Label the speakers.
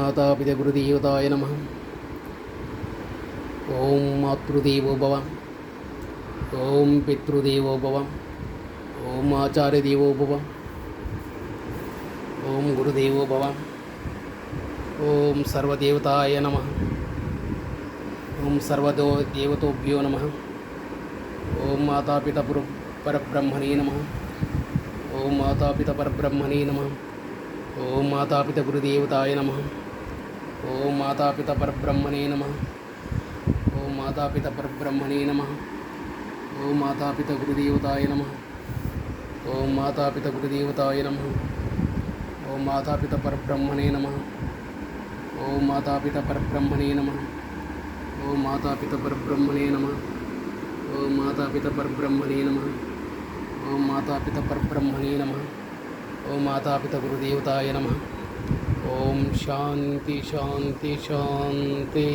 Speaker 1: मातापितगुरुदेवताय नमः। ओम मातृदेवो भव, ओम पितृदेवो भव, ओम आचार्यदेवो भव, ओम गुरुदेवो भव, ओम सर्वदेवताय नमः। ओम सर्वदेवतोभ्यो नमः। ओम मातापिता परब्रह्मणे नमः। ओम मातापिता परब्रह्मणे नमः। ओम मातापिता गुरुदेवताय नमः। ओम मातापिता परब्रह्मणे नमः। ओम मातापिता परब्रह्मणे नमः। ओम मातापिता गुरुदेवताय नमः। ओम मातापिता गुरुदेवताय नमः। ओम मातापिता परब्रह्मणे नमः। ओम मातापिता परब्रह्मणे नमः। ओम मातापिता परब्रह्मणे नमः। ओम मातापिता परब्रह्मणे नमः। ओम मातापिता परब्रह्मणे नमः। ओम मातापिता गुरुदेवताय नमः। ओम शांति शांति शांति।